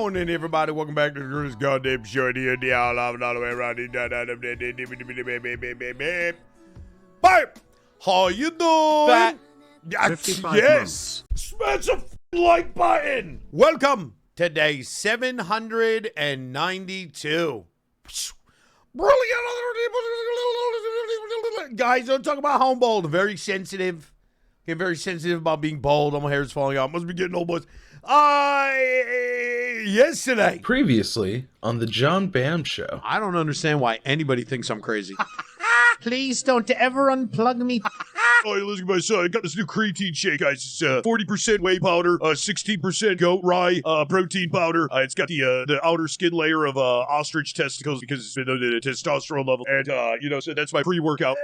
morning, everybody. Welcome back to the greatest goddamn show here. All the way around. Bye. How you doing? Yes. Smash a like button. Welcome to day 792. Brilliant. Guys, don't talk about how I'm bald. Very sensitive. Get very sensitive about being bald. All my hair is falling out. Must be getting old, boys. Yesterday. Previously on the John Bam Show. I don't understand why anybody thinks I'm crazy. Please don't ever unplug me. Oh, you're listening to my son. I got this new creatine shake, guys. It's 40% whey powder, 16% goat rye protein powder. It's got the outer skin layer of ostrich testicles because it's been the testosterone level. And, so that's my pre-workout.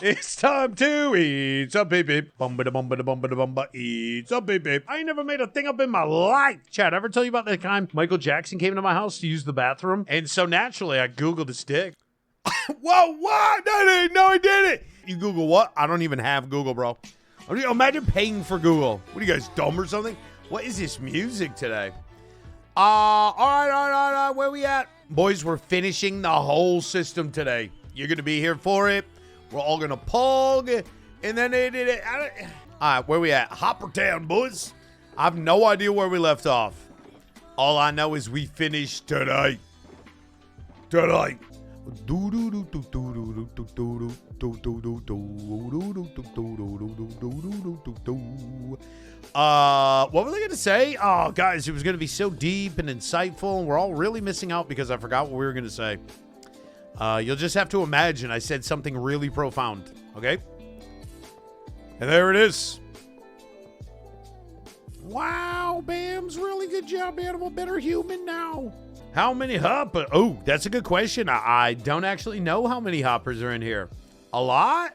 It's time to eat some pee-pee. Bumba-da-bumba-da-bumba-da-bumba. Eat some pee-pee. I ain't never made a thing up in my life. Chad, ever tell you about the time Michael Jackson came to my house to use the bathroom? And so naturally, I Googled his dick. Whoa, what? No, I didn't. You Google what? I don't even have Google, bro. Imagine paying for Google. What are you guys, dumb or something? What is this music today? All right. Where we at? Boys, we're finishing the whole system today. You're going to be here for it. We're all going to pog. And then all right, where we at? Hopper Town, boys. I have no idea where we left off. All I know is we finished today. What was I going to say? Oh, guys, it was going to be so deep and insightful, and we're all really missing out because I forgot what we were going to say. You'll just have to imagine I said something really profound, okay? And there it is. Wow, Bam's really good job, animal. Better human now. How many hoppers? Oh, that's a good question. I don't actually know how many hoppers are in here. A lot?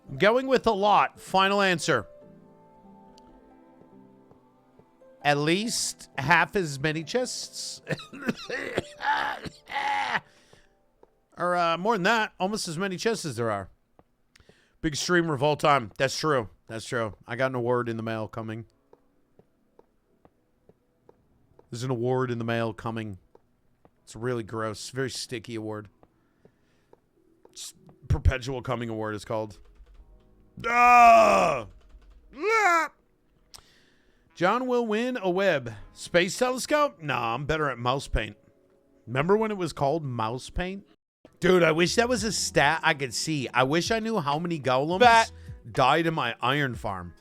I'm going with a lot. Final answer. At least half as many chests. Or more than that. Almost as many chests as there are. Big streamer of all time. That's true. That's true. I got an award in the mail coming. There's an award in the mail coming. It's really gross. Very sticky award. It's Perpetual Coming Award is called. John will win a Webb. Space telescope? Nah, I'm better at mouse paint. Remember when it was called mouse paint? Dude, I wish that was a stat I could see. I wish I knew how many golems died in my iron farm.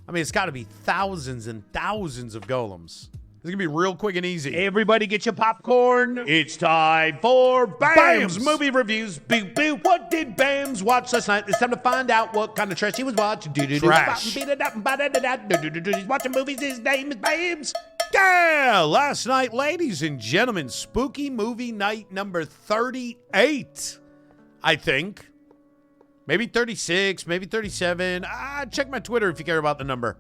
I mean, it's got to be thousands and thousands of golems. It's going to be real quick and easy. Everybody get your popcorn. It's time for Bam's movie reviews. Boo, boo. What did Bams watch last night? It's time to find out what kind of trash he was watching. Trash. He's watching movies. His name is Bams. Yeah, last night, ladies and gentlemen, spooky movie night number 38, I think. Maybe 36, maybe 37. Check my Twitter if you care about the number.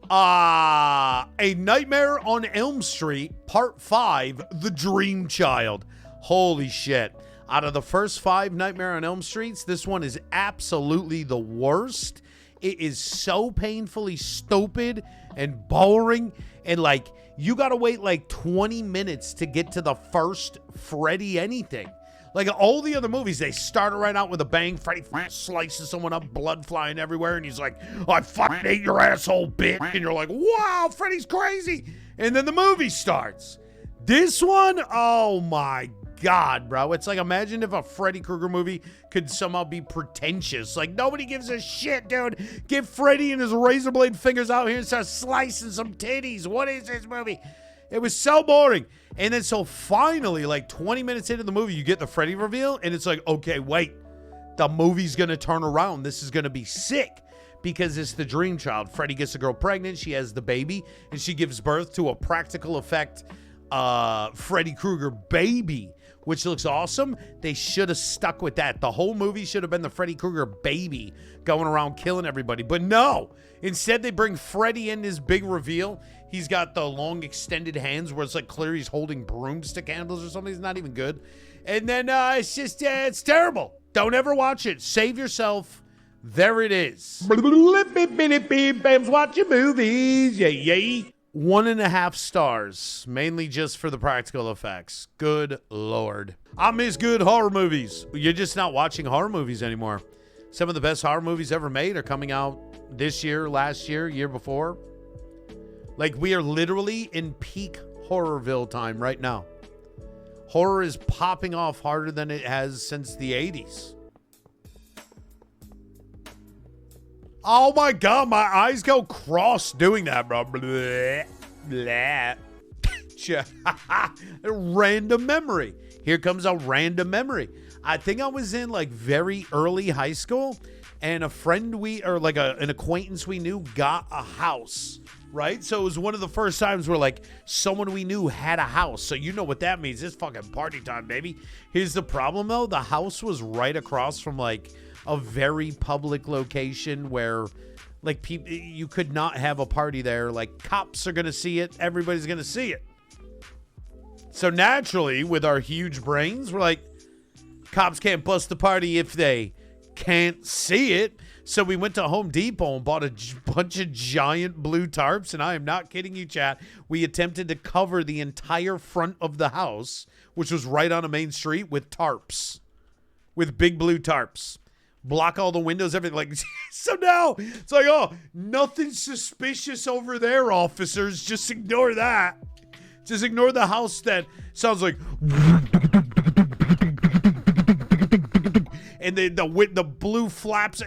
A Nightmare on Elm Street, Part 5, The Dream Child. Holy shit. Out of the first 5 Nightmare on Elm Streets, this one is absolutely the worst. It is so painfully stupid and boring. And, like, you gotta wait, like, 20 minutes to get to the first Freddy anything. Like, all the other movies, they start right out with a bang. Freddy slices someone up, blood flying everywhere, and he's like, I fucking ate your asshole, bitch. And you're like, wow, Freddy's crazy. And then the movie starts. This one, oh my God, bro. It's like, imagine if a Freddy Krueger movie could somehow be pretentious. Like, nobody gives a shit, dude. Get Freddy and his razor blade fingers out here and start slicing some titties. What is this movie? It was so boring. And then so finally, like 20 minutes into the movie, you get the Freddy reveal, and it's like, okay, wait. The movie's going to turn around. This is going to be sick because it's the dream child. Freddy gets a girl pregnant. She has the baby, and she gives birth to a practical effect Freddy Krueger baby, which looks awesome. They should have stuck with that. The whole movie should have been the Freddy Krueger baby going around killing everybody. But no. Instead, they bring Freddy in this big reveal. He's got the long extended hands where it's like clear he's holding broomstick handles or something. It's not even good. And then it's just, it's terrible. Don't ever watch it. Save yourself There it is. Bams watching movies. Yay. 1.5 stars, mainly just for the practical effects. Good Lord. I miss good horror movies. You're just not watching horror movies anymore. Some of the best horror movies ever made are coming out this year, last year, year before. Like, we are literally in peak Horrorville time right now. Horror is popping off harder than it has since the 80s. Oh my God, my eyes go cross doing that, bro. Blah, blah. Random memory. Here comes a random memory. I think I was in like very early high school, and a friend an acquaintance we knew got a house, right? So it was one of the first times where like someone we knew had a house. So you know what that means. It's fucking party time, baby. Here's the problem though. The house was right across from like a very public location where like people, you could not have a party there. Like cops are going to see it. Everybody's going to see it. So naturally with our huge brains, we're like, cops can't bust the party if they can't see it. So we went to Home Depot and bought a bunch of giant blue tarps. And I am not kidding you, chat. We attempted to cover the entire front of the house, which was right on a main street, with tarps, with big blue tarps. Block all the windows, everything. Like, so now it's like, oh, nothing suspicious over there, officers. Just ignore that. Just ignore the house that sounds like, and the blue flaps.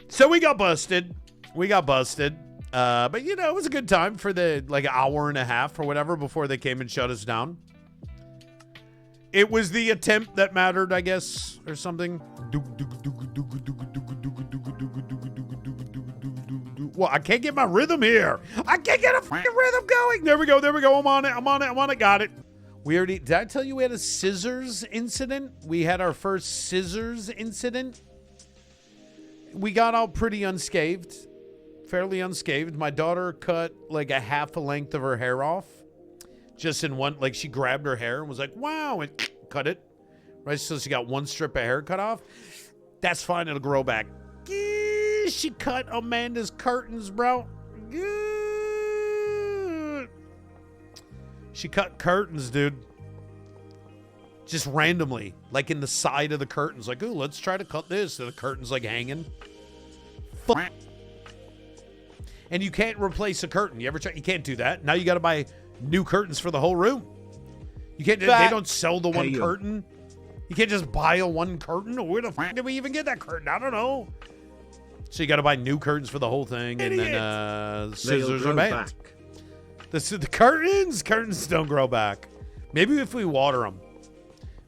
So we got busted. But you know, it was a good time for the like hour and a half or whatever before they came and shut us down. It was the attempt that mattered, I guess, or something. Well, I can't get my rhythm here. I can't get a fucking rhythm going. There we go. I'm on it. Got it. Did I tell you we had a scissors incident? We had our first scissors incident. We got out pretty unscathed. Fairly unscathed. My daughter cut like a half a length of her hair off. Just in one, like she grabbed her hair and was like, wow, and cut it. Right, so she got one strip of hair cut off. That's fine, it'll grow back. She cut Amanda's curtains, bro. She cut curtains, dude. Just randomly, like in the side of the curtains. Like, ooh, let's try to cut this. And the curtain's like hanging. And you can't replace a curtain. You ever try? You can't do that. Now you got to buy new curtains for the whole room. You can't. They don't sell the one curtain. You can't just buy a one curtain. Where the fuck did we even get that curtain? I don't know. So you got to buy new curtains for the whole thing, and then scissors are banned. The curtains don't grow back. Maybe if we water them.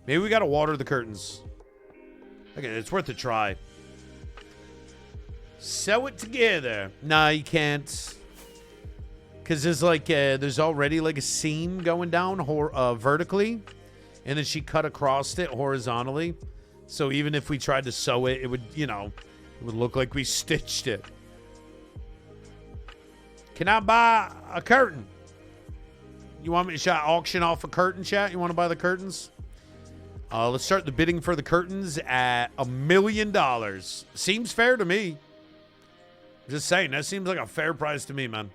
Maybe we got to water the curtains. Okay, it's worth a try. Sew it together. Nah, you can't. Because there's like there's already like a seam going down vertically, and then she cut across it horizontally. So even if we tried to sew it, it would, you know, it would look like we stitched it. Can I buy a curtain? You want me to auction off a curtain, chat? You want to buy the curtains? Let's start the bidding for the curtains at $1 million. Seems fair to me. Just saying, that seems like a fair price to me, man.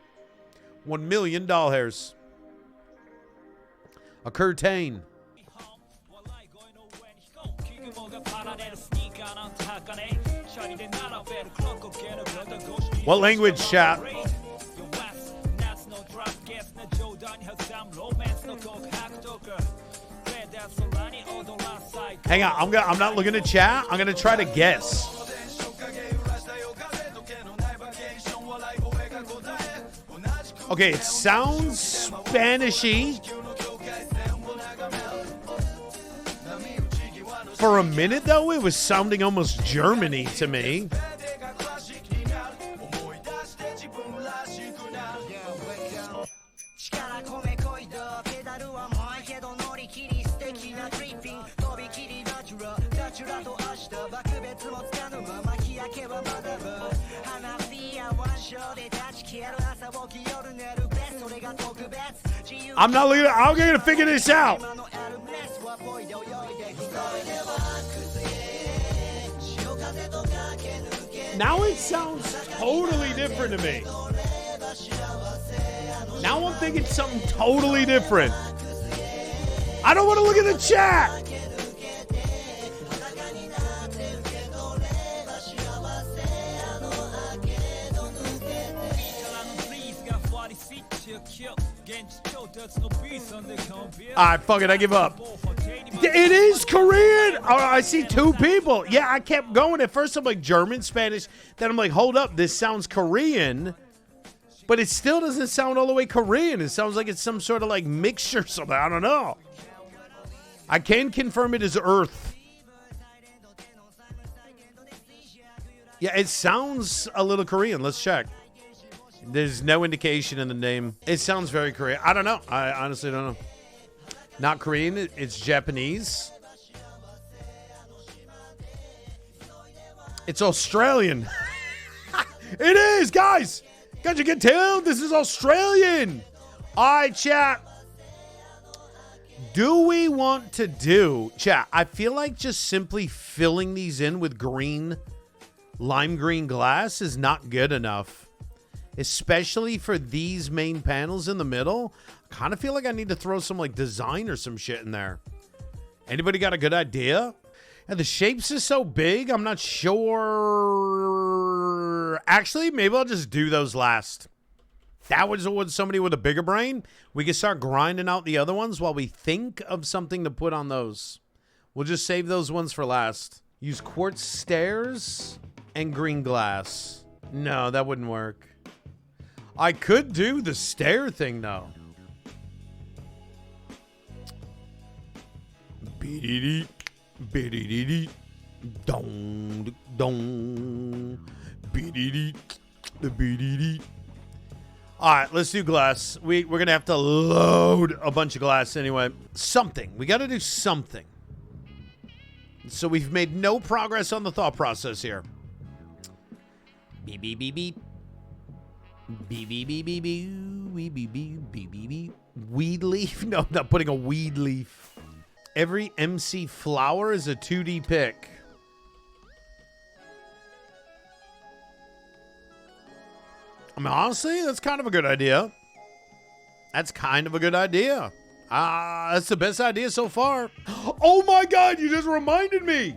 $1 million. A curtain. What language, chat? Hang on, I'm not looking at chat. I'm gonna try to guess. Okay, it sounds Spanish-y. For a minute, though, it was sounding almost German-y to me. I'm not looking. I'm gonna figure this out. Now it sounds totally different to me. Now I'm thinking something totally different. I don't want to look at the chat. Alright, fuck it, I give up. It is Korean! Oh, I see two people. Yeah, I kept going. At first I'm like German, Spanish. Then I'm like, hold up, this sounds Korean. But it still doesn't sound all the way Korean. It sounds like it's some sort of like mixture or something. I don't know. I can confirm it is Earth. Yeah, it sounds a little Korean. Let's check. There's no indication in the name. It sounds very Korean. I don't know. I honestly don't know. Not Korean. It's Japanese. It's Australian. It is, guys. Guys, you can tell this is Australian. All right, chat. Do we want to do... Chat, I feel like just simply filling these in with green, lime green glass is not good enough. Especially for these main panels in the middle. I kind of feel like I need to throw some like design or some shit in there. Anybody got a good idea? And the shapes is so big, I'm not sure. Actually, maybe I'll just do those last. That was what somebody with a bigger brain. We can start grinding out the other ones while we think of something to put on those. We'll just save those ones for last. Use quartz stairs and green glass. No, that wouldn't work. I could do the stair thing, though. BDB, BDB, dong, dong, BDB, BDB. All right, let's do glass. We're going to have to load a bunch of glass anyway. Something. We got to do something. So we've made no progress on the thought process here. Beep, beep, beep, beep. Beep, beep, beep, beep, beep, beep, beep, beep, beep, beep, beep. Weed leaf? No, I'm not putting a weed leaf. Every MC flower is a 2D pick. I mean, honestly, that's kind of a good idea. That's kind of a good idea. That's the best idea so far. Oh my God, you just reminded me.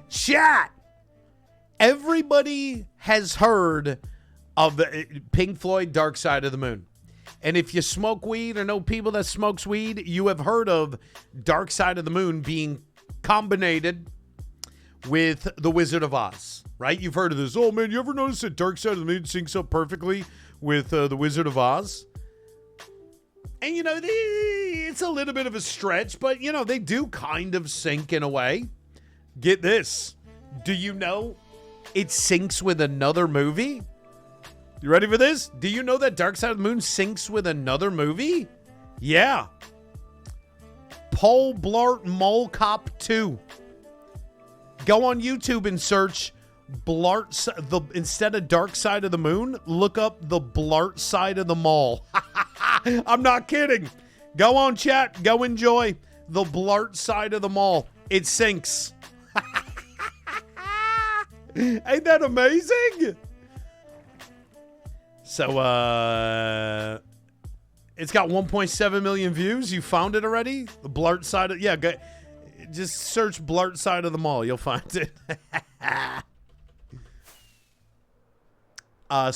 Chat. Everybody has heard of the Pink Floyd Dark Side of the Moon. And if you smoke weed or know people that smokes weed, you have heard of Dark Side of the Moon being combinated with The Wizard of Oz, right? You've heard of this. Oh man, you ever notice that Dark Side of the Moon syncs up perfectly with The Wizard of Oz? And you know, it's a little bit of a stretch, but you know, they do kind of sync in a way. Get this. Do you know it syncs with another movie? You ready for this? Do you know that Dark Side of the Moon syncs with another movie? Yeah. Paul Blart Mall Cop 2. Go on YouTube and search Blart, instead of Dark Side of the Moon, look up the Blart Side of the Mall. I'm not kidding. Go on, chat. Go enjoy the Blart Side of the Mall. It syncs. Ain't that amazing? So, it's got 1.7 million views. You found it already? The Blart Side of... Yeah, go, just search Blart Side of the Mall. You'll find it.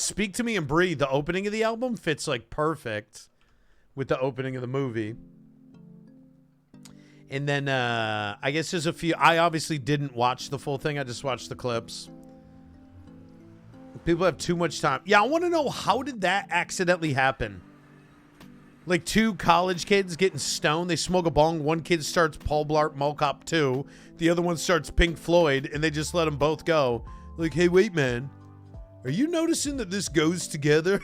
Speak to Me and Breathe. The opening of the album fits, like, perfect with the opening of the movie. And then, I guess there's a few... I obviously didn't watch the full thing. I just watched the clips. People have too much time. Yeah, I want to know, how did that accidentally happen? Like two college kids getting stoned. They smoke a bong. One kid starts Paul Blart Mall Cop 2. The other one starts Pink Floyd, and they just let them both go. Like, hey, wait, man. Are you noticing that this goes together?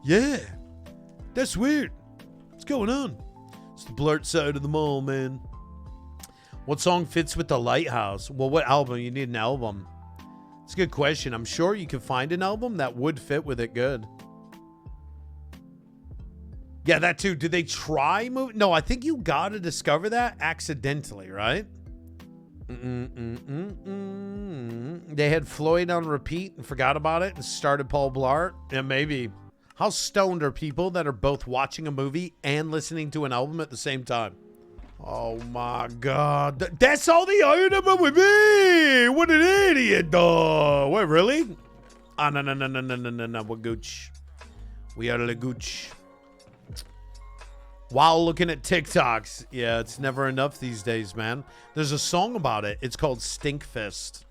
Yeah. That's weird. What's going on? It's the Blart Side of the Mall, man. What song fits with The Lighthouse? Well, what album? You need an album. It's a good question. I'm sure you can find an album that would fit with it good. Yeah, that too. Did they try moving? No, I think you got to discover that accidentally, right? They had Floyd on repeat and forgot about it and started Paul Blart. Yeah, maybe. How stoned are people that are both watching a movie and listening to an album at the same time? Oh my God. That's all the item with me. What an idiot, dog. Wait, really? Ah, no. We're gooch. We are the gooch. While looking at TikToks. Yeah, it's never enough these days, man. There's a song about it. It's called Stinkfist.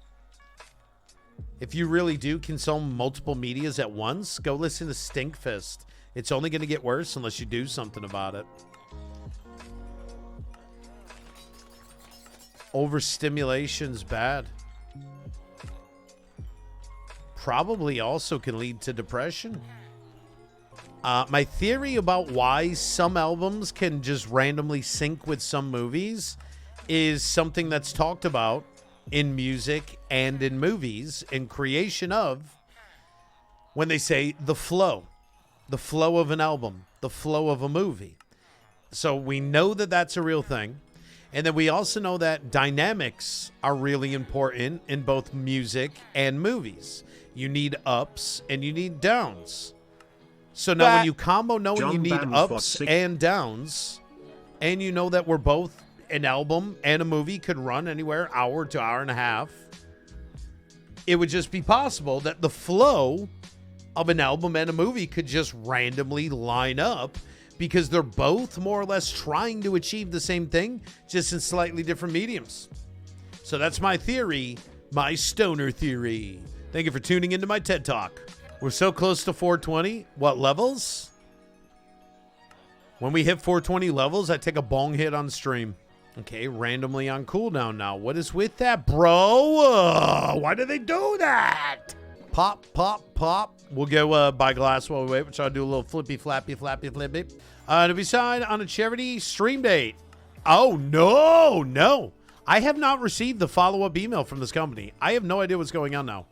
If you really do consume multiple medias at once, go listen to Stinkfist. It's only going to get worse unless you do something about it. Overstimulation's bad. Probably also can lead to depression. My theory about why some albums can just randomly sync with some movies is something that's talked about in music and in movies in creation of when they say the flow of an album, the flow of a movie. So we know that that's a real thing. And then we also know that dynamics are really important in both music and movies. You need ups and you need downs. So now when you combo knowing you need ups and downs, and you know that we're both an album and a movie could run anywhere hour to hour and a half, it would just be possible that the flow of an album and a movie could just randomly line up because they're both more or less trying to achieve the same thing, just in slightly different mediums. So that's my theory, my stoner theory. Thank you for tuning into my TED Talk. We're so close to 420. What levels? When we hit 420 levels, I take a bong hit on stream. Okay, randomly on cooldown now. What is with that, bro? Why do they do that? Pop, pop, pop. We'll go buy glass while we wait, which I'll do a little flippy. To be signed on a charity stream date. Oh, no. I have not received the follow-up email from this company. I have no idea what's going on now.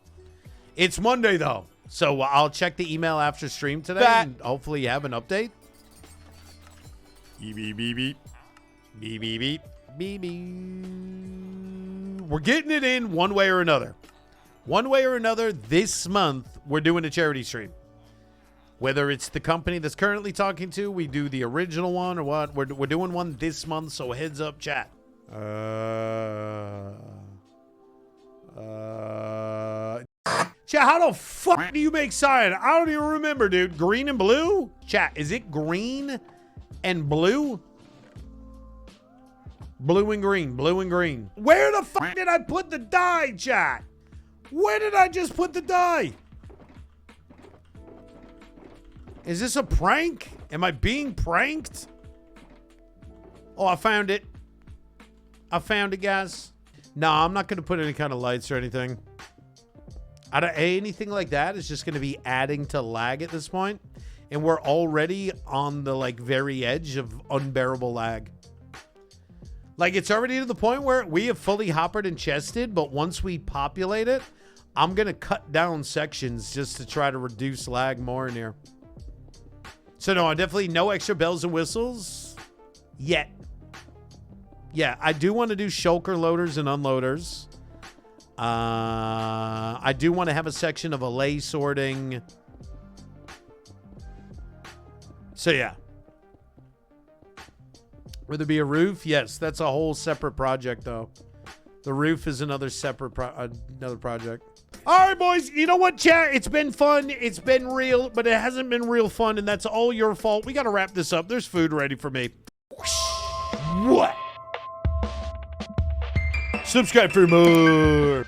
It's Monday, though. So I'll check the email after stream today and hopefully have an update. Beep, beep, beep, beep. Beep, beep, beep. Beep, beep. We're getting it in one way or another. One way or another, this month, we're doing a charity stream. Whether it's the company that's currently talking to, we do the original one or what, we're doing one this month, so heads up, chat. Chat, how the fuck do you make cyan? I don't even remember, dude. Green and blue? Chat, is it green and blue? Blue and green, blue and green. Where the fuck did I put the dye, chat? Where did I just put the dye? Is this a prank? Am I being pranked? Oh, I found it. I found it, guys. No, I'm not going to put any kind of lights or anything. Anything like that is just going to be adding to lag at this point. And we're already on the very edge of unbearable lag. Like, it's already to the point where we have fully hoppered and chested, but once we populate it, I'm going to cut down sections just to try to reduce lag more in here. So no, definitely no extra bells and whistles yet. Yeah, I do want to do shulker loaders and unloaders. I do want to have a section of allay sorting. So yeah. Would there be a roof? Yes, that's a whole separate project though. The roof is another separate project. All right, boys. You know what, chat? It's been fun. It's been real, but it hasn't been real fun, and that's all your fault. We got to wrap this up. There's food ready for me. What? Subscribe for more.